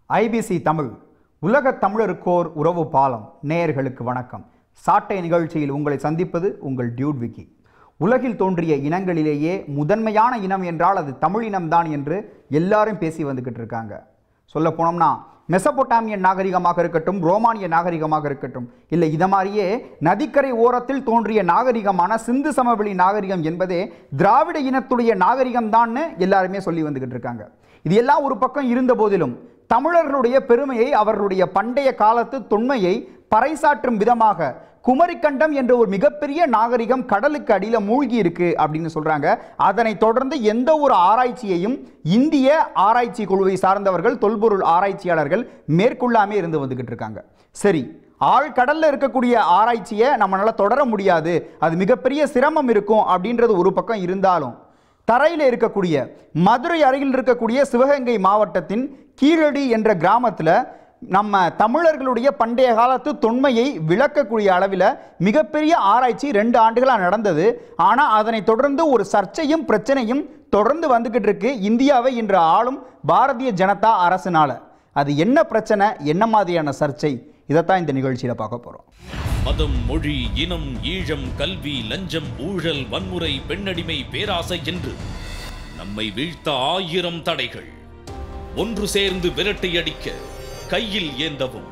IBC Tamil உலக தமிழருக்கோர் உறவு பாலம். நேயர்களுக்கு வணக்கம். சாட்டை நிகழ்ச்சியில் உங்களை சந்திப்பது உங்கள் டியூட் விக்கி. உலகில் தோன்றிய இனங்களிலேயே முதன்மையான இனம் என்றால் அது தமிழ் இனம்தான் என்று எல்லாரும் பேசி வந்துக்கிட்டு இருக்காங்க. சொல்ல போனோம்னா மெசபொட்டாமியன் நாகரிகமாக இருக்கட்டும், ரோமானிய நாகரிகமாக இருக்கட்டும், இல்லை இதை மாதிரியே நதிக்கரை ஓரத்தில் தோன்றிய நாகரிகமான சிந்து சமவெளி நாகரிகம் என்பதே திராவிட இனத்துடைய நாகரிகம்தான்னு எல்லாருமே சொல்லி வந்துக்கிட்டு இருக்காங்க. இது எல்லாம் ஒரு பக்கம் இருந்த போதிலும் தமிழர்களுடைய பெருமையை, அவர்களுடைய பண்டைய காலத்து தொன்மையை பறைசாற்றும் விதமாக குமரிக்கண்டம் என்ற ஒரு மிகப்பெரிய நாகரிகம் கடலுக்கு அடியில் மூழ்கி இருக்கு அப்படின்னு சொல்றாங்க. அதனை தொடர்ந்து எந்த ஒரு ஆராய்ச்சியையும் இந்திய ஆராய்ச்சி குழுவை சார்ந்தவர்கள், தொல்பொருள் ஆராய்ச்சியாளர்கள் மேற்கொள்ளாமே இருந்து வந்துகிட்டு இருக்காங்க. சரி, ஆழ்கடல்ல இருக்கக்கூடிய ஆராய்ச்சியை நம்மளால தொடர முடியாது, அது மிகப்பெரிய சிரமம் இருக்கும் அப்படின்றது ஒரு பக்கம் இருந்தாலும், தரையில் இருக்கக்கூடிய மதுரை அருகில் இருக்கக்கூடிய சிவகங்கை மாவட்டத்தின் கீழடி என்ற கிராமத்தில் நம்ம தமிழர்களுடைய பண்டைய காலத்து தொன்மையை விளக்கக்கூடிய அளவில் மிகப்பெரிய ஆராய்ச்சி 2 ஆண்டுகளாக நடந்தது. ஆனால் அதனை தொடர்ந்து ஒரு சர்ச்சையும் பிரச்சனையும் தொடர்ந்து வந்துகிட்டு இருக்கு இந்தியாவை இன்று ஆளும் பாரதிய ஜனதா அரசினால. அது என்ன பிரச்சனை, என்ன மாதிரியான சர்ச்சை, இதைத்தான் இந்த நிகழ்ச்சியில் பார்க்க போகிறோம். மதம், மொழி, இனம், ஈழம், கல்வி, லஞ்சம், ஊழல், வன்முறை, பெண்ணடிமை, பேராசை என்று நம்மை வீழ்த்த 1000 தடைகள் ஒன்று சேர்ந்து விரட்டி அடிக்க கையில் ஏந்தவும்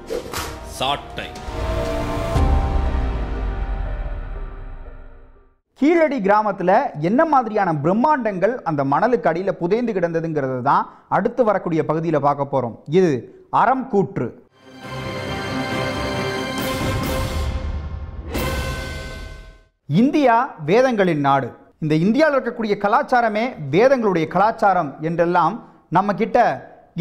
சாட்டை. கீழடி கிராமத்தில் என்ன மாதிரியான பிரம்மாண்டங்கள் அந்த மணலுக்கு அடியில் புதைந்து கிடந்ததுங்கிறது தான் அடுத்து வரக்கூடிய பகுதியில் பார்க்க போகிறோம். இது அறம் கூற்று. இந்தியா வேதங்களின் நாடு. இந்த இந்தியாவில் இருக்கக்கூடிய கலாச்சாரமே வேதங்களுடைய கலாச்சாரம் என்றெல்லாம் நம்ம கிட்ட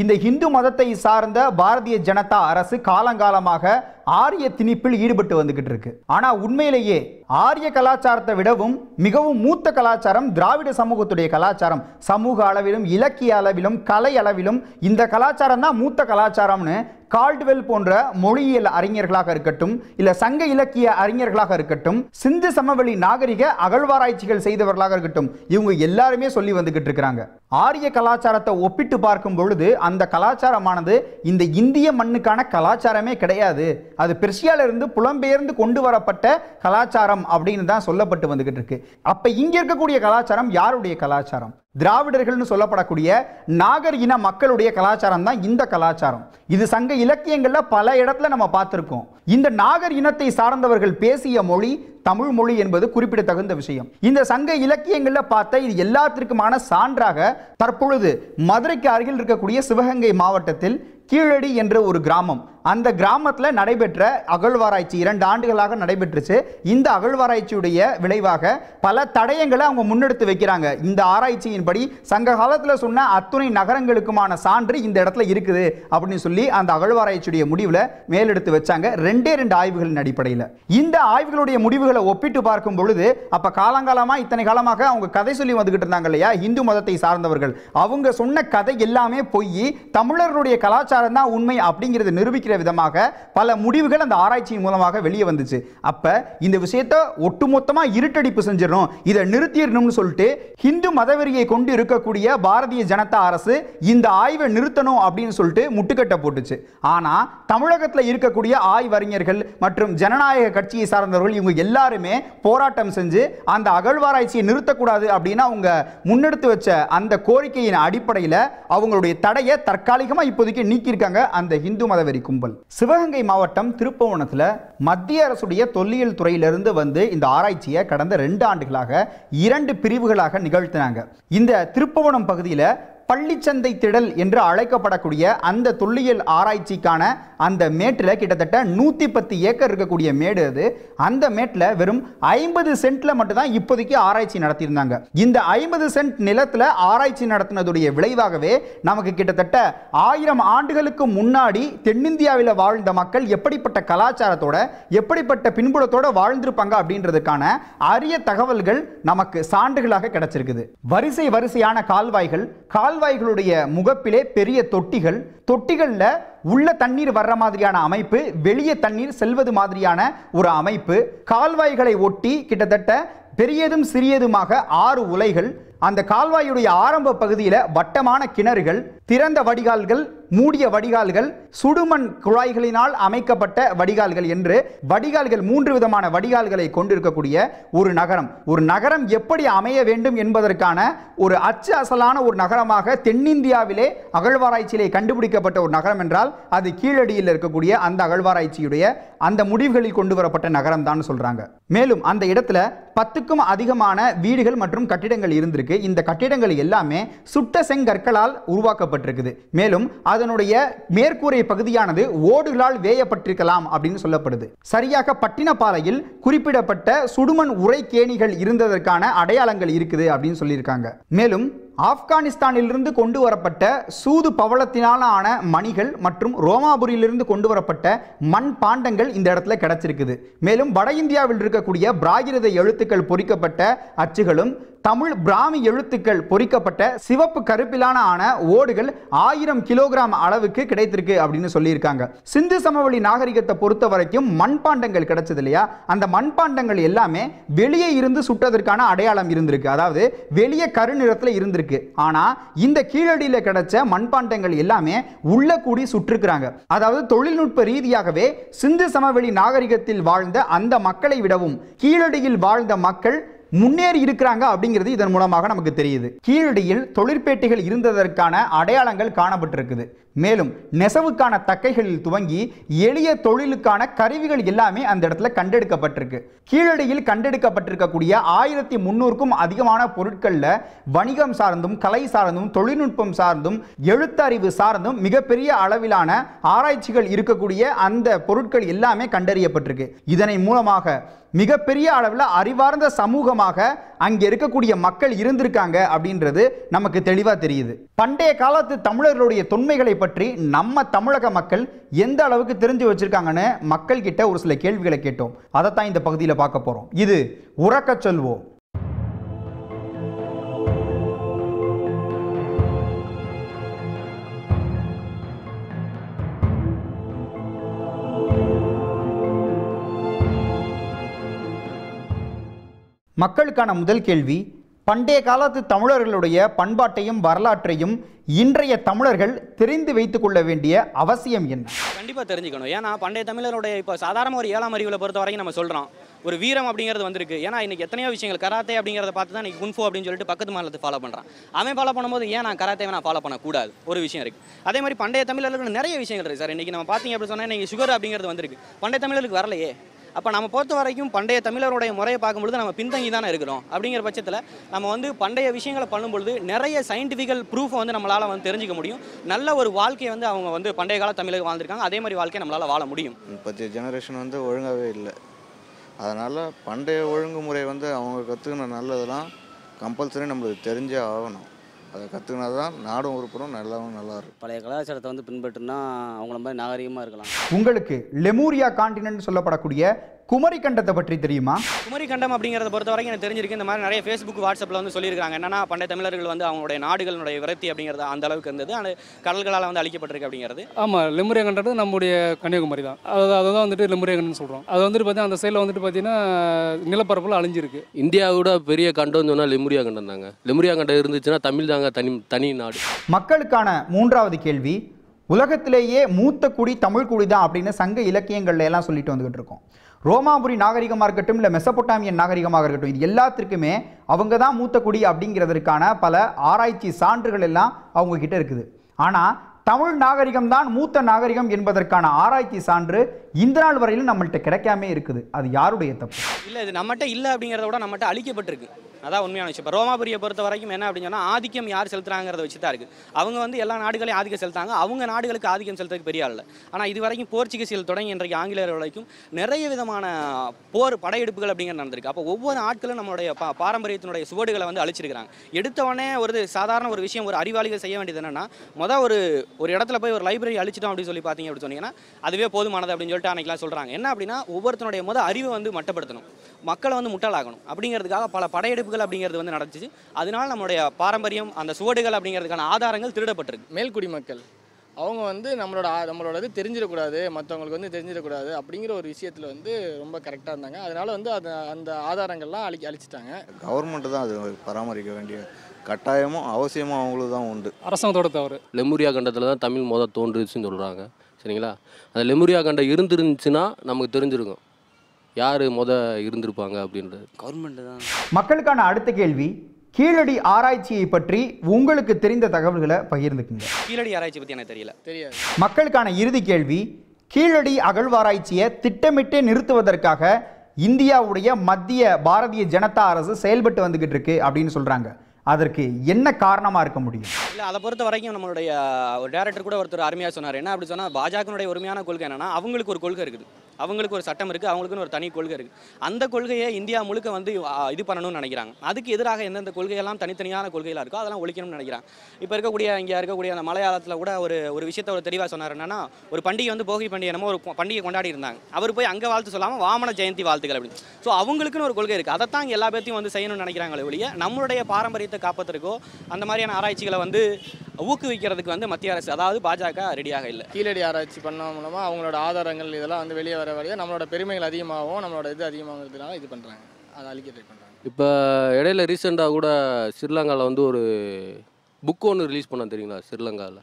இந்த இந்து மதத்தை சார்ந்த பாரதிய ஜனதா அரசு காலங்காலமாக ஆரிய திணிப்பில் ஈடுபட்டு வந்துகிட்டு இருக்கு. ஆனா உண்மையிலேயே ஆரிய கலாச்சாரத்தை விடவும் மிகவும் மூத்த கலாச்சாரம் திராவிட சமூகத்துடைய கலாச்சாரம். சமூக அளவிலும், இலக்கிய அளவிலும், கலை அளவிலும் இந்த கலாச்சாரம் தான் மூத்த கலாச்சாரம்னு கால்டுவெல் போன்ற மொழியியல் அறிஞர்களாக இருக்கட்டும், இல்ல சங்க இலக்கிய அறிஞர்களாக இருக்கட்டும், சிந்து சமவெளி நாகரிக அகழ்வாராய்ச்சிகள் செய்தவர்களாக இருக்கட்டும், இவங்க எல்லாருமே சொல்லி வந்துகிட்டு இருக்கிறாங்க. ஆரிய கலாச்சாரத்தை ஒப்பிட்டு பார்க்கும் பொழுது அந்த கலாச்சாரமானது இந்த இந்திய மண்ணுக்கான கலாச்சாரமே கிடையாது, அது பெர்சியால இருந்து புலம்பெயர்ந்து கொண்டு வரப்பட்ட கலாச்சாரம் அப்படின்னு தான் சொல்லப்பட்டு வந்துகிட்டு இருக்கு. அப்ப இங்க இருக்கக்கூடிய கலாச்சாரம் யாருடைய கலாச்சாரம்? திராவிடர்கள்னு சொல்லப்படக்கூடிய நாகர் இன மக்களுடைய கலாச்சாரம் தான் இந்த கலாச்சாரம். இது சங்க இலக்கியங்கள்ல பல இடத்துல நம்ம பார்த்திருக்கோம். இந்த நாகர் இனத்தை சார்ந்தவர்கள் பேசிய மொழி தமிழ் மொழி என்பது குறிப்பிடத்தகுந்த விஷயம். இந்த சங்க இலக்கியங்கள்ல பார்த்த இது எல்லாத்திற்குமான சான்றாக தற்பொழுது மதுரைக்கு அருகில் இருக்கக்கூடிய சிவகங்கை மாவட்டத்தில் கீழடி என்ற ஒரு கிராமம், அந்த கிராமத்தில் நடைபெற்ற அகழ்வாராய்ச்சி 2 ஆண்டுகளாக நடைபெற்றுச்சு. இந்த அகழ்வாராய்ச்சியுடைய விளைவாக பல தடயங்களை அவங்க முன்னெடுத்து வைக்கிறாங்க. இந்த ஆராய்ச்சியின்படி சங்க காலத்தில் சொன்ன அத்துணை நகரங்களுக்குமான சான்று இந்த இடத்துல இருக்குது அப்படின்னு சொல்லி அந்த அகழ்வாராய்ச்சியுடைய முடிவில் மேலெடுத்து வச்சாங்க 2 ஆய்வுகளின் அடிப்படையில். இந்த ஆய்வுகளுடைய முடிவுகளை ஒப்பிட்டு பார்க்கும் பொழுது அப்ப காலங்காலமா இத்தனை காலமாக அவங்க கதை சொல்லி வந்துகிட்டு இருந்தாங்க இல்லையா, இந்து மதத்தை சார்ந்தவர்கள், அவங்க சொன்ன கதை எல்லாமே பொய், தமிழர்களுடைய கலாச்சாரம் தான் உண்மை அப்படிங்கிறது நிரூபிக்கிற விதமாக பல முடிவுகள் அந்த ஆராய்ச்சியின் மூலமாக வெளியே வந்துச்சு. அப்ப இந்த விஷயத்தை ஒட்டுமொத்தமா இருட்டடிப்பு செஞ்சிடணும், இதை நிறுத்திடணும்னு சொல்லிட்டு இந்து மதவெறியை கொண்டு இருக்கக்கூடிய பாரதிய ஜனதா அரசு இந்த ஆய்வை நிறுத்தணும் அப்படின்னு சொல்லிட்டு முட்டுக்கட்டை போட்டுச்சு. ஆனா தமிழகத்தில் இருக்கக்கூடிய ஆய்வறிஞர்கள் மற்றும் ஜனநாயக கட்சியை சார்ந்தவர்கள் இவங்க எல்லாருமே போராட்டம் செஞ்சு அந்த அகழ்வாராய்ச்சியை நிறுத்தக்கூடாது அப்படின்னு அவங்க முன்னெடுத்து வச்ச அந்த கோரிக்கையின் அடிப்படையில் அவங்களுடைய தடையை தற்காலிகமாக இப்போதைக்கு நீக்கியிருக்காங்க அந்த இந்து மதவெறி கும்பல். சிவகங்கை மாவட்டம் திருப்புவனத்தில் மத்திய அரசுடைய தொல்லியல் துறையிலிருந்து வந்து இந்த ஆராய்ச்சியை கடந்த 2 ஆண்டுகளாக 2 பிரிவுகளாக நிகழ்த்தினாங்க. இந்த திருப்புவனம் பகுதியில் பள்ளிச்சந்தை திடல் என்று அழைக்கப்படக்கூடிய அந்த தொல்லியல் ஆராய்ச்சிக்கான அந்த மேட்டில் கிட்டத்தட்ட 110 ஏக்கர் இருக்கக்கூடிய மேடு அது. அந்த மேட்டில் வெறும் 50 சென்ட்ல மட்டும்தான் இப்போதைக்கு ஆராய்ச்சி நடத்தியிருந்தாங்க. இந்த 50 சென்ட் நிலத்தில் ஆராய்ச்சி நடத்தினதுடைய விளைவாகவே நமக்கு கிட்டத்தட்ட 1000 ஆண்டுகளுக்கு முன்னாடி தென்னிந்தியாவில் வாழ்ந்த மக்கள் எப்படிப்பட்ட கலாச்சாரத்தோட, எப்படிப்பட்ட பின்புலத்தோட வாழ்ந்திருப்பாங்க அப்படின்றதுக்கான அரிய தகவல்கள் நமக்கு சான்றுகளாக கிடைச்சிருக்குது. வரிசை வரிசையான கால்வாய்கள், கால்வாய்களுடைய முகப்பிலே பெரிய தொட்டிகள், தொட்டிகளில் உள்ள தண்ணீர் வர்ற மாதிரியான அமைப்பு, வெளியே தண்ணீர் செல்வது மாதிரியான ஒரு அமைப்பு, கால்வாய்களை ஒட்டி கிட்டத்தட்ட பெரியதும் சிறியதுமாக 6 உலைகள், அந்த கால்வாயுடைய ஆரம்ப பகுதியில் வட்டமான கிணறுகள், திறந்த வடிகால்கள், மூடிய வடிகால்கள், சுடுமண் குழாய்களினால் அமைக்கப்பட்ட வடிகால்கள் என்று வடிகால்கள் 3 விதமான வடிகால்களை கொண்டிருக்கக்கூடிய ஒரு நகரம். ஒரு நகரம் எப்படி அமைய வேண்டும் என்பதற்கான ஒரு அச்சு அசலான ஒரு நகரமாக தென்னிந்தியாவிலே அகழ்வாராய்ச்சியிலே கண்டுபிடிக்கப்பட்ட ஒரு நகரம் என்றால் அது கீழடியில் இருக்கக்கூடிய அந்த அகழ்வாராய்ச்சியுடைய அந்த முடிவுகளில் கொண்டு வரப்பட்ட நகரம் தான் சொல்றாங்க. மேலும் அந்த இடத்துல 10க்கும் அதிகமான வீடுகள் மற்றும் கட்டிடங்கள் இருந்திருக்கு. இந்த கட்டிடங்கள் எல்லாமே சுட்ட செங்கற்களால் உருவாக்கப்பட்டிருக்குது. மேலும் அதனுடைய மேற்கூரை பகுதியானது ஓடுகளால் வேயப்பட்டிருக்கலாம் அப்படின்னு சொல்லப்படுது. சரியாக பட்டினப்பாலையில் குறிப்பிடப்பட்ட சுடுமண் உரைக்கேணிகள் இருந்ததற்கான அடையாளங்கள் இருக்குது அப்படின்னு சொல்லியிருக்காங்க. மேலும் ஆப்கானிஸ்தானிலிருந்து கொண்டு வரப்பட்ட சூது பவளத்தினாலான மணிகள் மற்றும் ரோமாபுரியிலிருந்து கொண்டு வரப்பட்ட மண் பாண்டங்கள் இந்த இடத்துல கிடைச்சிருக்குது. மேலும் வட இந்தியாவில் இருக்கக்கூடிய பிராகிருத எழுத்துக்கள் பொறிக்கப்பட்ட அச்சுகளும் தமிழ் பிராமி எழுத்துக்கள் பொறிக்கப்பட்ட சிவப்பு கருப்பிலான ஓடுகள் 1000 கிலோகிராம் அளவுக்கு கிடைத்திருக்கு அப்படின்னு சொல்லியிருக்காங்க. சிந்து சமவெளி நாகரிகத்தை பொறுத்த வரைக்கும் மண்பாண்டங்கள் கிடைச்சது இல்லையா, அந்த மண்பாண்டங்கள் எல்லாமே வெளியே இருந்து சுட்டதற்கான அடையாளம் இருந்திருக்கு. அதாவது வெளியே கருநிறத்தில் இருந்திருக்கு. ஆனா இந்த கீழடியில் கிடைச்ச மண்பாண்டங்கள் எல்லாமே உள்ள கூடி சுற்றிருக்கிறாங்க. அதாவது தொழில்நுட்ப ரீதியாகவே சிந்து சமவெளி நாகரிகத்தில் வாழ்ந்த அந்த மக்களை விடவும் கீழடியில் வாழ்ந்த மக்கள் முன்னேறி இருக்கிறாங்க அப்படிங்கிறது இதன் மூலமாக நமக்கு தெரியுது. கீழடியில் தொழிற்பேட்டைகள் இருந்ததற்கான அடையாளங்கள் காணப்பட்டிருக்குது. மேலும் நெசவுக்கான தக்கைகளில் துவங்கி எளிய தொழிலுக்கான கருவிகள் எல்லாமே அந்த இடத்துல கண்டெடுக்கப்பட்டிருக்கு. கீழடியில் கண்டெடுக்கப்பட்டிருக்கக்கூடிய 1300க்கும் அதிகமான பொருட்கள்ல வணிகம் சார்ந்தும், கலை சார்ந்தும், தொழில்நுட்பம் சார்ந்தும், எழுத்தறிவு சார்ந்தும் மிகப்பெரிய அளவிலான ஆராய்ச்சிகள் இருக்கக்கூடிய அந்த பொருட்கள் எல்லாமே கண்டறியப்பட்டிருக்கு. இதனை மூலமாக மிகப்பெரிய அளவில் அறிவார்ந்த சமூகமாக அங்கே இருக்கக்கூடிய மக்கள் இருந்திருக்காங்க அப்படின்றது நமக்கு தெளிவாக தெரியுது. பண்டைய காலத்து தமிழர்களுடைய தொன்மைகளை பற்றி நம்ம தமிழக மக்கள் எந்த அளவுக்கு தெரிஞ்சு வச்சிருக்காங்கன்னு மக்கள் கிட்ட ஒரு சில கேள்விகளை கேட்டோம். அதைத்தான் இந்த பகுதியில் பார்க்க போறோம். இது உறக்க சொல்வோம். மக்களுக்கான முதல் கேள்வி, பண்டைய காலத்து தமிழர்களுடைய பண்பாட்டையும் வரலாற்றையும் இன்றைய தமிழர்கள் தெரிந்து வைத்துக் கொள்ள வேண்டிய அவசியம் என்ன? கண்டிப்பாக தெரிஞ்சுக்கணும். ஏன்னா பண்டைய தமிழருடைய இப்போ சாதாரண ஒரு 7ஆம் அறிவில் பொறுத்த வரைக்கும் நம்ம சொல்கிறோம் ஒரு வீரம் அப்படிங்கிறது வந்திருக்கு. ஏன்னா இன்றைக்கி எத்தனையோ விஷயங்கள் கராத்தே அப்படிங்கிறத பார்த்து தான் இன்றைக்கி குன்ஃபோ அப்படின்னு சொல்லிட்டு பக்கத்து மாநிலத்தை ஃபாலோ பண்ணுறான். அவன் ஃபாலோ பண்ணும்போது ஏன் நான் கராத்தேவை நான் ஃபாலோ பண்ணக்கூடாது ஒரு விஷயம் இருக்குது. அதே மாதிரி பண்டைய தமிழர்களுக்கு நிறைய விஷயங்கள் இருக்குது சார். இன்றைக்கி நம்ம பார்த்தீங்க அப்படின்னு சொன்னால் இன்றைக்கி சுகர் அப்படிங்கிறது வந்திருக்கு. பண்டைய தமிழர்களுக்கு வரலையே. அப்போ நம்ம பொறுத்த வரைக்கும் பண்டைய தமிழருடைய முறையை பார்க்கும்பொழுது நம்ம பின்தங்கி தானே இருக்கிறோம். அப்படிங்கிற பட்சத்தில் நம்ம வந்து பண்டைய விஷயங்களை பண்ணும்பொழுது நிறைய சயின்டிஃபிக்கல் ப்ரூஃபை வந்து நம்மளால் வந்து தெரிஞ்சிக்க முடியும். நல்ல ஒரு வாழ்க்கையை வந்து அவங்க வந்து பண்டைய கால தமிழர்கள் வாழ்ந்திருக்காங்க. அதே மாதிரி வாழ்க்கையை நம்மளால் வாழ முடியும். இப்போதைய ஜெனரேஷன் வந்து ஒழுங்காகவே இல்லை. அதனால் பண்டைய ஒழுங்குமுறை வந்து அவங்க கற்றுக்கின நல்லதெல்லாம் கம்பல்சரி நம்மளுக்கு தெரிஞ்சே ஆகணும். அதை கற்றுக்கினா தான் நாடும் உறுப்புறம் நல்லா இருக்கும். பழைய கலாச்சாரத்தை வந்து பின்பற்றினா அவங்கள மாதிரி நாகரிகமாக இருக்கலாம். உங்களுக்கு லெமூரியா கான்டினென்ட் சொல்லப்படக்கூடிய குமரி கண்டத்தை பற்றி தெரியுமா? குமரி கண்டம் அப்படிங்கிறத பொறுத்த வரைக்கும் எனக்கு தெரிஞ்சிருக்கு. இந்த மாதிரி நிறைய ஃபேஸ்புக், வாட்ஸ்அப்பில் வந்து சொல்லியிருக்காங்க. என்னன்னா பண்டைய தமிழர்கள் வந்து அவங்களுடைய நாடுகளுடைய விரக்தி அப்படிங்கிறது அந்த அளவுக்கு இருந்தது. அந்த கடல்களால் வந்து அழிக்கப்பட்டிருக்கு அப்படிங்கிறது. ஆமாம், லெமூரியா கண்டது நம்முடைய கன்னியாகுமரி தான். அதை தான் வந்துட்டு லெமூரியா கண்டம்னு சொல்கிறோம். அது வந்துட்டு பார்த்தீங்கன்னா அந்த சைடில் வந்துட்டு பார்த்தீங்கன்னா நிலப்பரப்பில் அழிஞ்சிருக்கு. இந்தியாவோட பெரிய கண்டம்னு சொன்னால் லெமூரியா கண்டம் தாங்க. லெமூரியா கண்டம் இருந்துச்சுன்னா தமிழ் தாங்க தனி நாடு. மக்களுக்கான 3வது கேள்வி, உலகத்திலேயே மூத்த குடி தமிழ் குடி தான் அப்படின்னு சங்க இலக்கியங்கள்ல எல்லாம் சொல்லிட்டு வந்துகிட்டு இருக்கோம். ரோமாபுரி நாகரிகமாக இருக்கட்டும், இல்லை மெசபொட்டாமியன் நாகரிகமாக இருக்கட்டும், இது எல்லாத்திற்குமே அவங்க தான் மூத்த குடி அப்படிங்கிறதுக்கான பல ஆராய்ச்சி சான்றுகள் எல்லாம் அவங்க கிட்ட இருக்குது. ஆனால் தமிழ் நாகரிகம் தான் மூத்த நாகரிகம் என்பதற்கான ஆராய்ச்சி சான்று இந்த நாள் வரையிலும் நம்மள்கிட்ட கிடைக்காமே இருக்குது. அது யாருடைய தப்பு? இல்லை, இது நம்மகிட்ட இல்லை அப்படிங்கிறத விட நம்மகிட்ட அழிக்கப்பட்டிருக்கு. அதான் உண்மையான விஷயம். இப்போ ரோமாபுரியை பொறுத்த வரைக்கும் என்ன அப்படின்னு சொன்னால் ஆதிக்கம் யார் செலுத்துறாங்கிறத வச்சு தான் இருக்குது. அவங்க வந்து எல்லா நாடுகளையும் ஆதிக்கம் செலுத்தாங்க. அவங்க நாடுகளுக்கு ஆதிக்கம் செலுத்துறதுக்கு பெரிய ஆள் இல்லை. ஆனால் இது வரைக்கும் போர்ச்சுகீசியல் தொடங்கி இன்றைக்கு ஆங்கிலேயர் வரைக்கும் நிறைய விதமான போர் படையெடுப்புகள் அப்படிங்கிறது நடந்திருக்கு. அப்போ ஒவ்வொரு ஆட்களும் நம்மளுடைய பாரம்பரியத்தினுடைய சுவடுகளை வந்து அழிச்சிருக்கிறாங்க. எடுத்தவொடனே ஒரு சாதாரண ஒரு விஷயம் ஒரு அறிவாளிகள் செய்ய வேண்டியது என்னன்னா, ஒரு இடத்துல போய் ஒரு லைப்ரரி அழிச்சிட்டோம் அப்படின்னு சொல்லி பார்த்தீங்க அப்படின்னு சொன்னீங்கன்னா அதுவே போதுமானது அப்படின்னு சொல்லிட்டு அன்னைக்கெல்லாம் சொல்கிறாங்க. என்ன அப்படின்னா ஒவ்வொருத்தனுடைய அறிவை வந்து மட்டப்படுத்தணும், மக்களை வந்து முட்டாளாகணும் அப்படிங்கிறதுக்காக பல படையெடுப்புகள் அப்படிங்கிறது வந்து நடந்துச்சு. அதனால நம்மளுடைய பாரம்பரியம் அந்த சுவடுகள் அப்படிங்கிறதுக்கான ஆதாரங்கள் திருடப்பட்டிருக்கு. மேல்குடி மக்கள் அவங்க வந்து நம்மளோட இது தெரிஞ்சிடக்கூடாது, மற்றவங்களுக்கு வந்து தெரிஞ்சிடக்கூடாது அப்படிங்கிற ஒரு விஷயத்தில் வந்து ரொம்ப கரெக்டாக இருந்தாங்க. அதனால வந்து அந்த ஆதாரங்கள்லாம் அழிச்சிட்டாங்க. கவர்மெண்ட்டு தான் அது பராமரிக்க வேண்டிய கட்டாயமும் அவசியமும் அவங்களுக்கு தான் உண்டு. அரசாங்கத்தோட தவறு. லெமுரியா கண்டத்தில் தான் தமிழ் தோன்றுச்சுன்னு சொல்கிறாங்க. சரிங்களா? அந்த லெமுரியா கண்டம் இருந்துருந்துச்சுன்னா நமக்கு தெரிஞ்சிருக்கும் யார் இருந்திருப்பாங்க அப்படின்றது. கவர்மெண்ட்டு தான். மக்களுக்கான அடுத்த கேள்வி, கீழடி ஆராய்ச்சியை பற்றி உங்களுக்கு தெரிந்த தகவல்களை பகிர்ந்துக்குங்க. கீழடி ஆராய்ச்சி பற்றி எனக்கு தெரியாது. மக்களுக்கான இறுதி கேள்வி, கீழடி அகழ்வாராய்ச்சியை திட்டமிட்டு நிறுத்துவதற்காக இந்தியாவுடைய மத்திய பாரதிய ஜனதா அரசு செயல்பட்டு வந்துகிட்டு இருக்கு அப்படின்னு சொல்றாங்க. அதற்கு என்ன காரணமாக இருக்க முடியும்? இல்லை, அதை பொறுத்த வரைக்கும் நம்மளுடைய ஒரு டேரக்டர் கூட ஒருத்தர் அருமையாக சொன்னார். என்ன அப்படி சொன்னால், பாஜகனுடைய உரிமையான கொள்கை என்னன்னா, அவங்களுக்கு ஒரு கொள்கை இருக்குது, அவங்களுக்கு ஒரு சட்டம் இருக்குது, அவங்களுக்குன்னு ஒரு தனி கொள்கை இருக்குது. அந்த கொள்கையை இந்தியா முழுக்க வந்து இது பண்ணணும்னு நினைக்கிறாங்க. அதுக்கு எதிராக எந்தெந்த கொள்கையெல்லாம் தனித்தனியான கொள்கைகளாக இருக்கோ அதெல்லாம் ஒழிக்கணும்னு நினைக்கிறாங்க. இப்போ இங்கே இருக்கக்கூடிய அந்த மலையாளத்தில் கூட ஒரு விஷயத்தை ஒரு தெளிவாக சொன்னார். என்னன்னா, ஒரு பண்டிகை வந்து போகி பண்டிகை என்னமோ ஒரு பண்டிகை கொண்டாடி இருந்தாங்க. அவர் போய் அங்கே வாழ்த்து சொல்லாமல் வாமன ஜெயந்தி வாழ்த்துக்கள் அப்படின்னு. ஸோ அவங்களுக்குன்னு ஒரு கொள்கை இருக்குது. அதைத்தான் எல்லா பேர்த்தையும் வந்து செய்யணும்னு நினைக்கிறாங்களே ஒழிய நம்மளுடைய பாரம்பரியத்தை காப்பதற்கோ அந்த மாதிரியான ஆராய்ச்சிகளை வந்து ஊக்குவிக்கிறதுக்கு வந்து மத்திய அரசு, அதாவது பாஜக ரெடியாக இல்லை. கீழடி ஆராய்ச்சி பண்ண மூலமாக அவங்களோட ஆதாரங்கள் இதெல்லாம் வந்து வெளியே வர வரையும் நம்மளோட பெருமைகள் அதிகமாகவும் நம்மளோட இது அதிகமாகிறதுனால இது பண்ணுறாங்க, அதை அழிக்க ட்ரை பண்ணுறாங்க. இப்போ இடையில ரீசெண்டாக கூட ஸ்ரீலங்காவில் வந்து ஒரு புக்கு ஒன்று ரிலீஸ் பண்ண தெரியுங்களா? ஸ்ரீலங்காவில்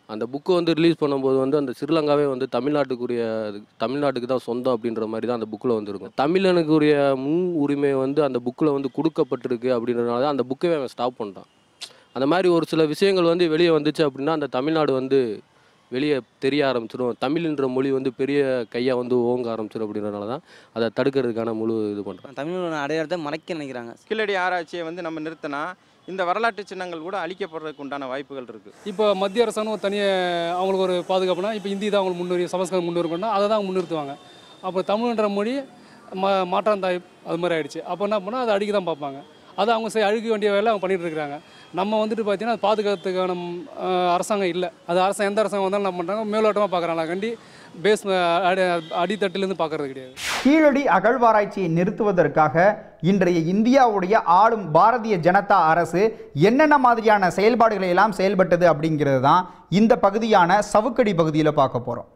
அந்த புக்கு வந்து ரிலீஸ் பண்ணும்போது வந்து அந்த ஸ்ரீலங்காவே வந்து தமிழ்நாட்டுக்கு தான் சொந்தம் அப்படின்ற மாதிரி தான் அந்த புக்கில் வந்து இருக்கும். தமிழனுக்குரிய முன் உரிமை வந்து அந்த புக்கில் வந்து கொடுக்கப்பட்டிருக்கு அப்படின்றதுனால தான் அந்த புக்கவே அவன் ஸ்டாப் பண்ணிட்டான். அந்த மாதிரி ஒரு சில விஷயங்கள் வந்து வெளியே வந்துச்சு அப்படின்னா அந்த தமிழ்நாடு வந்து வெளியே தெரிய ஆரம்பிச்சிடும், தமிழ்ன்ற மொழி வந்து பெரிய கையாக வந்து ஓங்க ஆரம்பிச்சிடும். அப்படின்றதுனால தான் அதை தடுக்கிறதுக்கான முழு இது பண்ணுறாங்க. தமிழோட அடையாளத்தை மறைக்க நினைக்கிறாங்க. கீழடி ஆராய்ச்சியை வந்து நம்ம நிறுத்தினா இந்த வரலாற்று சின்னங்கள் கூட அழிக்கப்படுறதுக்கு உண்டான வாய்ப்புகள் இருக்குது. இப்போ மத்திய அரசாங்கம் ஒரு தனியாக அவங்களுக்கு ஒரு பாதுகாப்புனா, இப்போ ஹிந்தி தான் அவங்களுக்கு முன்னுரிமை, சமஸ்கிருதம் முன்னுரிமைன்னா அதை தான் முன்னிறுத்துவாங்க. அப்போ தமிழ்ன்ற மொழி மாற்றாந்தாய் அது மாதிரி ஆயிடுச்சு. அப்போ என்ன பண்ணால் அதை அழிக்க தான் பார்ப்பாங்க. அதை அவங்க அழிக்க வேண்டிய வேலை அவங்க பண்ணிகிட்டு இருக்கிறாங்க. நம்ம வந்துட்டு பார்த்தீங்கன்னா அது பாதுகாத்துக்கான அரசாங்கம் இல்லை. அது எந்த அரசாங்கம் வந்தாலும் என்ன பண்ணுறாங்க, மேலோட்டமாக பார்க்குறாங்க, கண்டி பேஸ் அடித்தட்டிலேருந்து பார்க்கறது கிடையாது. கீழடி அகழ்வாராய்ச்சியை நிறுத்துவதற்காக இன்றைய இந்தியாவுடைய ஆளும் பாரதிய ஜனதா அரசு என்னென்ன மாதிரியான செயல்பாடுகளை எல்லாம் செயல்பட்டது அப்படிங்கிறது தான் இந்த பகுதியான சவுக்கடி பகுதியில் பார்க்க போகிறோம்.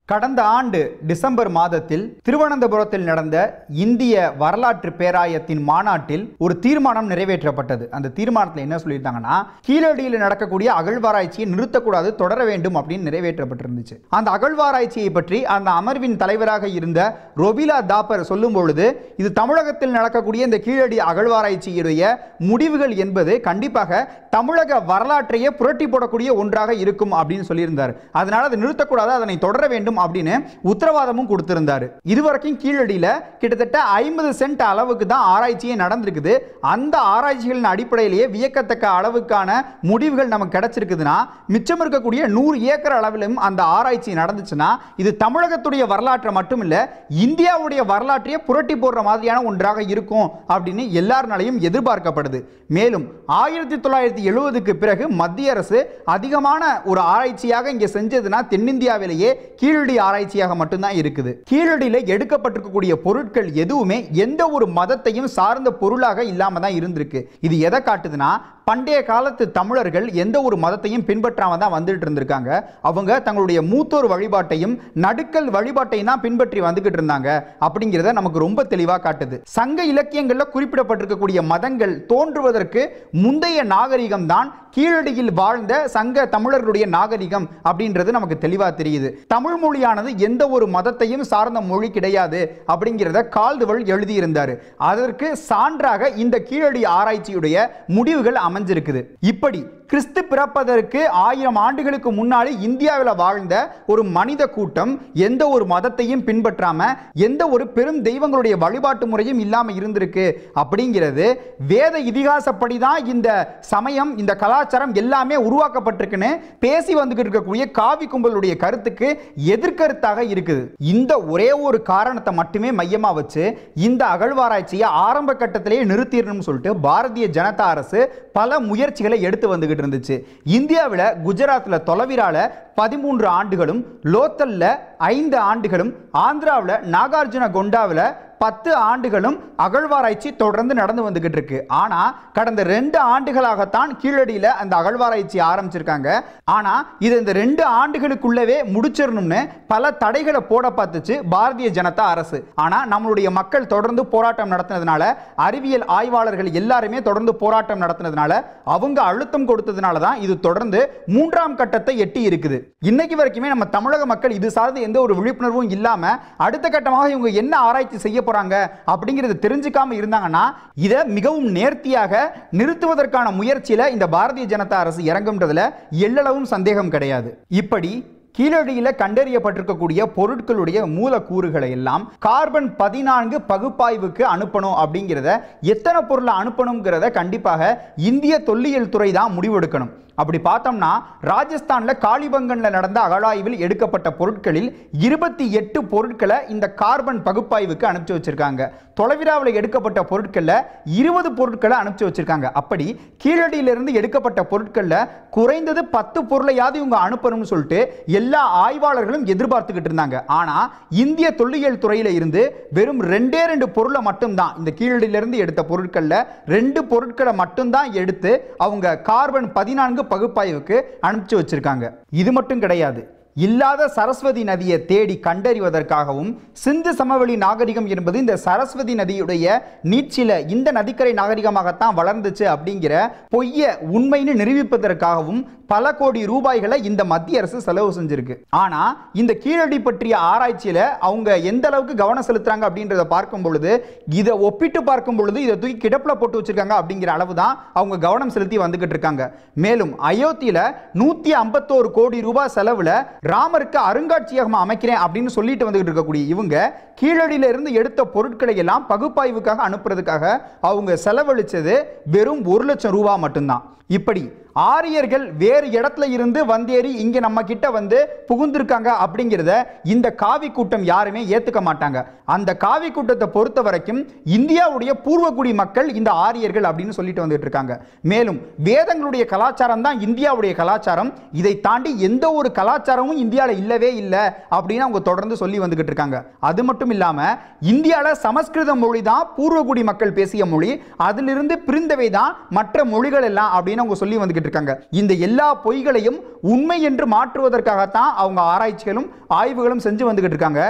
கடந்த ஆண்டு டிசம்பர் மாதத்தில் திருவனந்தபுரத்தில் நடந்த இந்திய வரலாற்று பேராயத்தின் மாநாட்டில் ஒரு தீர்மானம் நிறைவேற்றப்பட்டது. அந்த தீர்மானத்தில் என்ன சொல்லியிருந்தாங்கன்னா, கீழடியில் நடக்கக்கூடிய அகழ்வாராய்ச்சியை நிறுத்தக்கூடாது, தொடர வேண்டும் அப்படின்னு நிறைவேற்றப்பட்டிருந்துச்சு. அந்த அகழ்வாராய்ச்சியை பற்றி அந்த அமர்வின் தலைவராக இருந்த ரொபிலா தாப்பர் சொல்லும் பொழுது, இது தமிழகத்தில் நடக்கக்கூடிய இந்த கீழடி அகழ்வாராய்ச்சியுடைய முடிவுகள் என்பது கண்டிப்பாக தமிழக வரலாற்றையே புரட்டி போடக்கூடிய ஒன்றாக இருக்கும் அப்படின்னு சொல்லியிருந்தார். அதனால அதை நிறுத்தக்கூடாது, அதனை தொடர வேண்டும் அப்படின்னு உத்தரவாதமும் கொடுத்திருந்தாரு. இதுவரைக்கும் கீழடியில கிட்டத்தட்ட 50 சென்ட் அளவுக்கு தான் ஆராய்ச்சியே நடந்திருக்குது. அந்த ஆராய்ச்சிகளின் அடிப்படையிலேயே வியக்கத்தக்க அளவுக்கான முடிவுகள் நமக்கு கிடைச்சிருக்குதுன்னா, மிச்சம் இருக்கக்கூடிய 100 ஏக்கர் அளவிலும் அந்த ஆராய்ச்சி நடந்துச்சுன்னா இது தமிழகத்துடைய வரலாற்றை மட்டும் இல்ல இந்தியாவுடைய வரலாற்றையே புரட்டி போடுற மாதிரியான ஒன்றாக இருக்கும் அப்படின்னு எல்லாருனாலையும் எதிர்பார்க்கப்படுது. மேலும் 1970க்கு பிறகு மத்திய அரசு அதிகமான ஒரு ஆராய்ச்சியாக இங்கே செஞ்சதுன்னா தென்னிந்தியாவிலேயே கீழடி ஆராய்ச்சியாக மட்டும்தான் இருக்குது. கீழடியில எடுக்கப்பட்டிருக்கக்கூடிய பொருட்கள் எதுவுமே எந்த ஒரு மதத்தையும் சார்ந்த பொருளாக இல்லாம தான் இருந்திருக்கு. இது எதை காட்டுதுன்னா, பண்டைய காலத்து தமிழர்கள் எந்த ஒரு மதத்தையும் பின்பற்றாம தான் வந்துட்டு இருந்திருக்காங்க. அவங்க தங்களுடைய மூத்தோர் வழிபாட்டையும் நடுக்கல் வழிபாட்டையும் தான் பின்பற்றி வந்துகிட்டு இருந்தாங்க அப்படிங்கிறத நமக்கு ரொம்ப தெளிவா காட்டுது. சங்க இலக்கியங்கள்ல குறிப்பிடப்பட்டிருக்கக்கூடிய மதங்கள் தோன்றுவதற்கு முந்தைய நாகரிகம் தான் கீழடியில் வாழ்ந்த சங்க தமிழர்களுடைய நாகரிகம் அப்படின்றது நமக்கு தெளிவா தெரியுது. தமிழ் மொழியானது எந்த ஒரு மதத்தையும் சார்ந்த மொழி கிடையாது அப்படிங்கிறத கால்டுவெல் எழுதியிருந்தார். அதற்கு சான்றாக இந்த கீழடி ஆராய்ச்சியுடைய முடிவுகள் அமைஞ்சிருக்குது. இப்படி கிறிஸ்து பிறப்பதற்கு 1000 ஆண்டுகளுக்கு முன்னாடி இந்தியாவில் வாழ்ந்த ஒரு மனித கூட்டம் எந்த ஒரு மதத்தையும் பின்பற்றாம எந்த ஒரு பெரும் தெய்வங்களுடைய வழிபாட்டு முறையும் இல்லாம இருந்திருக்கு அப்படிங்கிறது வேத இதிகாசப்படி தான் இந்த சமயம், இந்த கலாச்சாரம் எல்லாமே உருவாக்கப்பட்டிருக்குன்னு பேசி வந்துகிட்டு இருக்கக்கூடிய காவி கும்பலுடைய கருத்துக்கு எதிர்கருத்தாக இருக்குது. இந்த ஒரே ஒரு காரணத்தை மட்டுமே மையமா வச்சு இந்த அகழ்வாராய்ச்சியை ஆரம்ப கட்டத்திலேயே நிறுத்திடணும்னு சொல்லிட்டு பாரதிய ஜனதா அரசு பல முயற்சிகளை எடுத்து வந்துகிட்டு இருந்துச்சு. இந்தியாவில் குஜராத்ல தொலைவிரால 13 ஆண்டுகளும், லோத்தல்ல 5 ஆண்டுகளும், ஆந்திராவில் நாகார்ஜுன கொண்டாவில் 10 ஆண்டுகளும் அகழ்வாராய்ச்சி தொடர்ந்து நடந்து வந்துகிட்டு இருக்கு. ஆனா கடந்த 2 ஆண்டுகளாகத்தான் கீழடியில அந்த அகழ்வாராய்ச்சி ஆரம்பிச்சிருக்காங்க. ஆனா இது இந்த 2 ஆண்டுகளுக்குள்ளவே முடிச்சிடணும்னு பல தடைகளை போட பார்த்துச்சு பாரதிய ஜனதா அரசு. ஆனா நம்மளுடைய மக்கள் தொடர்ந்து போராட்டம் நடத்தினதுனால, அறிவியல் ஆய்வாளர்கள் எல்லாருமே தொடர்ந்து போராட்டம் நடத்தினதுனால, அவங்க அழுத்தம் கொடுத்ததுனால தான் இது தொடர்ந்து 3ஆம் கட்டத்தை எட்டி இருக்குது. இன்னைக்கு வரைக்குமே நம்ம தமிழக மக்கள் இது சார்ந்து எந்த ஒரு விழிப்புணர்வும் இல்லாம அடுத்த கட்டமாக இவங்க என்ன ஆராய்ச்சி செய்ய போறாங்க அப்படிங்கறத தெரிஞ்சுக்காம இருந்தாங்கன்னா இதை மிகவும் நேர்த்தியாக நிறுத்துவதற்கான முயற்சியில இந்த பாரதிய ஜனதா அரசு இறங்கும்ன்றதுல எள்ளளவும் சந்தேகம் கிடையாது. இப்படி கீழடியில கண்டறியப்பட்டிருக்கக்கூடிய பொருட்களுடைய மூலக்கூறுகளை எல்லாம் கார்பன் 14 பகுப்பாய்வுக்கு அனுப்பணும் அப்படிங்கிறத, எத்தனை பொருளை அனுப்பணுங்கிறத கண்டிப்பாக இந்திய தொல்லியல் துறை தான் முடிவெடுக்கணும். அப்படி பார்த்தோம்னா ராஜஸ்தான்ல காளிபங்கன்ல நடந்த அகழாய்வில் எடுக்கப்பட்ட பொருட்களில் 28 பொருட்களை இந்த கார்பன் பகுப்பாய்வுக்கு அனுப்பிச்சு வச்சிருக்காங்க. தொலைவிராவில் எடுக்கப்பட்ட பொருட்கள்ல 20 பொருட்களை அனுப்பிச்சு வச்சிருக்காங்க. அப்படி கீழடியிலிருந்து எடுக்கப்பட்ட பொருட்கள்ல குறைந்தது 10 பொருளையாவது இவங்க அனுப்பணும்னு சொல்லிட்டு எல்லா ஆய்வாளர்களும் எதிர்பார்த்துக்கிட்டு இருந்தாங்க. ஆனா இந்திய தொல்லியல் துறையில இருந்து வெறும் 2 பொருளை மட்டும்தான், இந்த கீழடியிலிருந்து எடுத்த பொருட்கள்ல 2 பொருட்களை மட்டும்தான் எடுத்து அவங்க கார்பன் 14 பகுப்பாய்வுக்கு அனுப்பிச்சு வச்சிருக்காங்க. இது மட்டும் கிடையாது, இல்லாத சரஸ்வதி நதியை தேடி கண்டறிவதற்காகவும், சிந்து சமவெளி நாகரிகம் என்பது இந்த சரஸ்வதி நதியுடைய நீட்சில இந்த நதிக்கரை நாகரிகமாகத்தான் வளர்ந்துச்சு அப்படிங்கிற பொய்ய உண்மைன்னு நிரூபிப்பதற்காகவும் பல கோடி ரூபாய்களை இந்த மத்திய அரசு செலவு செஞ்சிருக்கு. ஆனா இந்த கீழடி பற்றிய ஆராய்ச்சியில அவங்க எந்த அளவுக்கு கவனம் செலுத்துறாங்க அப்படின்றத பார்க்கும் பொழுது, இதை ஒப்பிட்டு பார்க்கும் பொழுது இதை தூக்கி கிடப்புல போட்டு வச்சிருக்காங்க அப்படிங்கிற அளவு தான் அவங்க கவனம் செலுத்தி வந்துகிட்டு இருக்காங்க. மேலும் அயோத்தியில 151 கோடி ரூபாய் செலவுல ராமருக்கு அருங்காட்சியகம் அமைக்கிறேன் அப்படின்னு சொல்லிட்டு வந்துகிட்டு இருக்கக்கூடிய இவங்க கீழடியில இருந்து எடுத்த பொருட்களை எல்லாம் பகுப்பாய்வுக்காக அனுப்புறதுக்காக அவங்க செலவழிச்சது வெறும் 1 லட்சம் ரூபாய் மட்டும்தான். இப்படி ஆரியர்கள் வேறு இடத்துல இருந்து வந்தேறி இங்க நம்ம கிட்ட வந்து புகுந்திருக்காங்க அப்படிங்கிறத இந்த காவி கூட்டம் யாருமே ஏத்துக்க மாட்டாங்க. அந்த காவி கூட்டத்தை பொறுத்த வரைக்கும் இந்தியாவுடைய பூர்வகுடி மக்கள் இந்த ஆரியர்கள் அப்படின்னு சொல்லிட்டு வந்துட்டு இருக்காங்க. மேலும் வேதங்களுடைய கலாச்சாரம் தான் இந்தியாவுடைய கலாச்சாரம், இதை தாண்டி எந்த ஒரு கலாச்சாரமும் இந்தியாவில் இல்லவே இல்லை அப்படின்னு அவங்க தொடர்ந்து சொல்லி வந்துகிட்டு இருக்காங்க. அது மட்டும் இல்லாம இந்தியாவில் சமஸ்கிருத மொழி தான் பூர்வகுடி மக்கள் பேசிய மொழி, அதிலிருந்து பிரிந்தவை தான் மற்ற மொழிகள் எல்லாம் அப்படின்னு அவங்க சொல்லி வந்துகிட்டு இருக்காங்க. இந்த எல்லா பொய்களையும் உண்மை என்று மாற்றுவதற்காகத்தான் அவங்க ஆராய்ச்சிகளும் ஆய்வுகளும் செஞ்சு வந்துகிட்டு இருக்காங்க.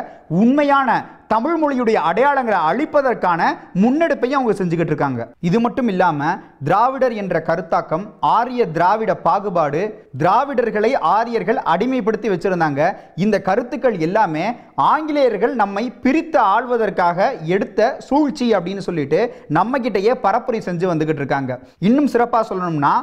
உண்மையான தமிழ் மொழியுடைய அடையாளங்களை அழிப்பதற்கான முன்னெடுப்பையும் அவங்க செஞ்சுக்கிட்டு இருக்காங்க. இது மட்டும் இல்லாம திராவிடர் என்ற கருத்தாக்கம், ஆரிய திராவிட பாகுபாடு, திராவிடர்களை ஆரியர்கள் அடிமைப்படுத்தி வச்சிருந்தாங்க. இந்த கருத்துக்கள் எல்லாமே ஆங்கிலேயர்கள் நம்மை பிரித்து ஆள்வதற்காக எடுத்த சூழ்ச்சி அப்படின்னு சொல்லிட்டு நம்ம கிட்டயே பரப்புரை செஞ்சு வந்துகிட்டு இருக்காங்க. இன்னும் சிறப்பாக சொல்லணும்னா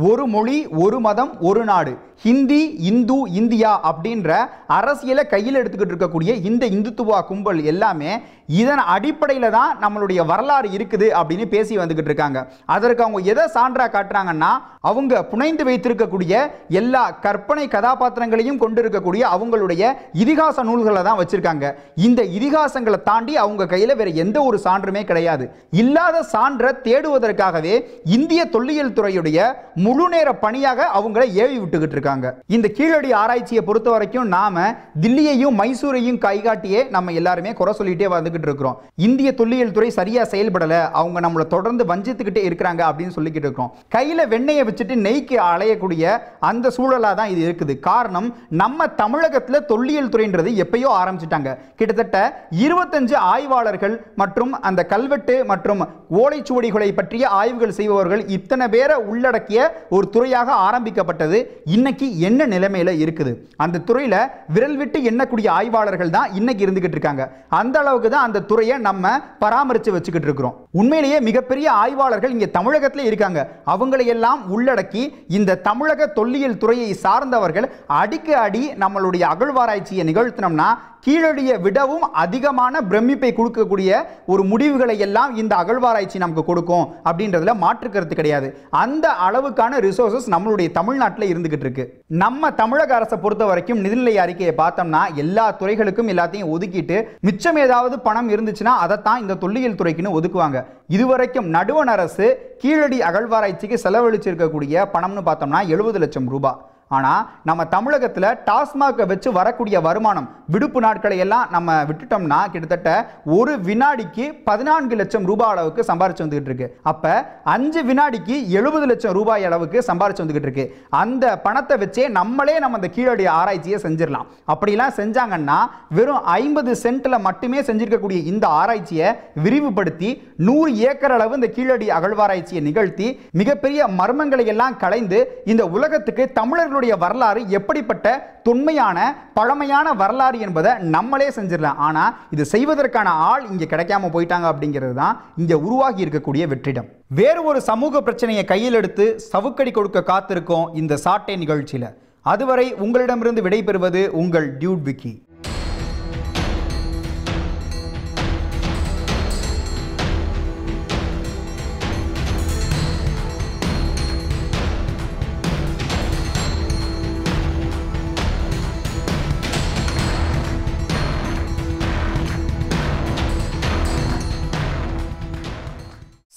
ஒரு மொழி, ஒரு மதம், ஒரு நாடு, ஹிந்தி, இந்து, இந்தியா அப்படின்ற அரசியலை கையில் எடுத்துக்கிட்டு இருக்கக்கூடிய இந்த இந்துத்துவா கும்பல் எல்லாமே இதன் அடிப்படையில் தான் நம்மளுடைய வரலாறு இருக்குது அப்படின்னு பேசி வந்துகிட்டு இருக்காங்க. அதற்கு அவங்க எதை சான்றா காட்டுறாங்கன்னா, அவங்க புனைந்து வைத்திருக்கக்கூடிய எல்லா கற்பனை கதாபாத்திரங்களையும் கொண்டு இருக்கக்கூடிய அவங்களுடைய இதிகாச நூல்களை தான் வச்சிருக்காங்க. இந்த இதிகாசங்களை தாண்டி அவங்க கையில் வேற எந்த ஒரு சான்றுமே கிடையாது. இல்லாத சான்றை தேடுவதற்காகவே இந்திய தொல்லியல் துறையுடைய முழு நேர பணியாக அவங்களை ஏவி விட்டுக்கிட்டு இருக்காங்க. இந்த கீழடி ஆராய்ச்சியை பொறுத்த வரைக்கும் நாம தில்லியையும் மைசூரையும் கைகாட்டியே நம்ம எல்லாருமே குறை சொல்லிட்டே வந்துகிட்டு இருக்கிறோம். இந்திய தொல்லியல் துறை சரியா செயல்படல, அவங்க நம்மளை தொடர்ந்து வஞ்சித்துக்கிட்டே இருக்கிறாங்க அப்படின்னு சொல்லிக்கிட்டு இருக்கிறோம். கையில வெண்ணெயை வச்சுட்டு நெய்க்கு அலையக்கூடிய அந்த சூழலா தான் இது இருக்குது. காரணம், நம்ம தமிழகத்துல தொல்லியல் துறைன்றது எப்பயோ ஆரம்பிச்சிட்டாங்க. கிட்டத்தட்ட 25 ஆய்வாளர்கள் மற்றும் அந்த கல்வெட்டு மற்றும் ஓலைச்சுவடிகளை பற்றிய ஆய்வுகள் செய்பவர்கள் இத்தனை பேரை உள்ளடக்கிய ஒரு துறையாக ஆரம்பிக்கப்பட்டது. இன்னைக்கு என்ன நிலைமையில இருக்குது? அந்த துறையில விரல் விட்டு எண்ணக்கூடிய ஆய்வாளர்கள் தான் இன்னைக்கு இருந்துகிட்டு இருக்காங்க. அந்த அளவுக்கு தான் அந்த துறையை நம்ம பராமரித்து வச்சுக்கிட்டு இருக்கிறோம். உண்மையிலேயே மிகப்பெரிய ஆய்வாளர்கள் இங்கே தமிழகத்தில் இருக்காங்க. அவங்களை எல்லாம் உள்ளடக்கி இந்த தமிழக தொல்லியல் துறையை சார்ந்தவர்கள் அடிக்க அடி நம்மளுடைய அகழ்வாராய்ச்சியை நிகழ்த்தினோம்னா கீழடியை விடவும் அதிகமான பிரமிப்பை கொடுக்கக்கூடிய ஒரு முடிவுகளை எல்லாம் இந்த அகழ்வாராய்ச்சி நமக்கு கொடுக்கும் அப்படின்றதுல மாற்று கருத்து கிடையாது. அந்த அளவுக்கான ரிசோர்சஸ் நம்மளுடைய தமிழ்நாட்டில் இருந்துகிட்டு இருக்கு. நம்ம தமிழக அரசை பொறுத்த வரைக்கும் நிதிநிலை அறிக்கையை பார்த்தோம்னா எல்லா துறைகளுக்கும் எல்லாத்தையும் ஒதுக்கிட்டு மிச்சம் ஏதாவது பணம் இருந்துச்சுன்னா அதைத்தான் இந்த தொல்லியல் துறைக்குன்னு ஒதுக்குவாங்க. இதுவரைக்கும் நடுவண் அரசு கீழடி அகழ்வாராய்ச்சிக்கு செலவழிச்சிருக்கக்கூடிய பணம்னு பார்த்தோம்னா 70 லட்சம் ரூபாய். ஆனால் நம்ம தமிழகத்தில் டாஸ்மாகை வச்சு வரக்கூடிய வருமானம் விடுப்பு நாட்களை எல்லாம் நம்ம விட்டுட்டோம்னா கிட்டத்தட்ட ஒரு வினாடிக்கு 14 லட்சம் ரூபாய் அளவுக்கு சம்பாரிச்சு வந்துகிட்டு இருக்கு. அப்போ 5 வினாடிக்கு 70 லட்சம் ரூபாய் அளவுக்கு சம்பாரிச்சு வந்துகிட்டு இருக்கு. அந்த பணத்தை வச்சே நம்மளே நம்ம அந்த கீழடி ஆராய்ச்சியை செஞ்சிடலாம். அப்படிலாம் செஞ்சாங்கன்னா வெறும் 50 சென்ட்ல மட்டுமே செஞ்சிருக்கக்கூடிய இந்த ஆராய்ச்சியை விரிவுபடுத்தி 100 ஏக்கர் அளவு இந்த கீழடி அகழ்வாராய்ச்சியை நிகழ்த்தி மிகப்பெரிய மர்மங்களை எல்லாம் களைந்து இந்த உலகத்துக்கு தமிழர்களுடைய வரலாறு எப்படிப்பட்ட தொன்மையான பழமையான வரலாறு என்பதை நம்மளே செஞ்சிடலாம். ஆனா இது செய்வதற்கான ஆள் இங்க கிடைக்காம போயிட்டாங்க அப்படிங்கிறது தான் இங்க உருவாகி இருக்கக்கூடிய வெற்றிடம். வேறு ஒரு சமூக பிரச்சனையை கையில் எடுத்து சவுக்கடி கொடுக்க காத்திருக்கோம் இந்த சாட்டை நிகழ்ச்சியில. அதுவரை உங்களிடமிருந்து விடைபெறுவது உங்கள் டியூட் விக்கி.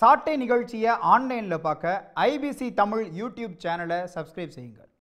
சாட்டை நிகழ்ச்சியை ஆன்லைனில் பார்க்க ஐபிசி தமிழ் யூடியூப் சேனலை சப்ஸ்கிரைப் செய்யுங்கள்.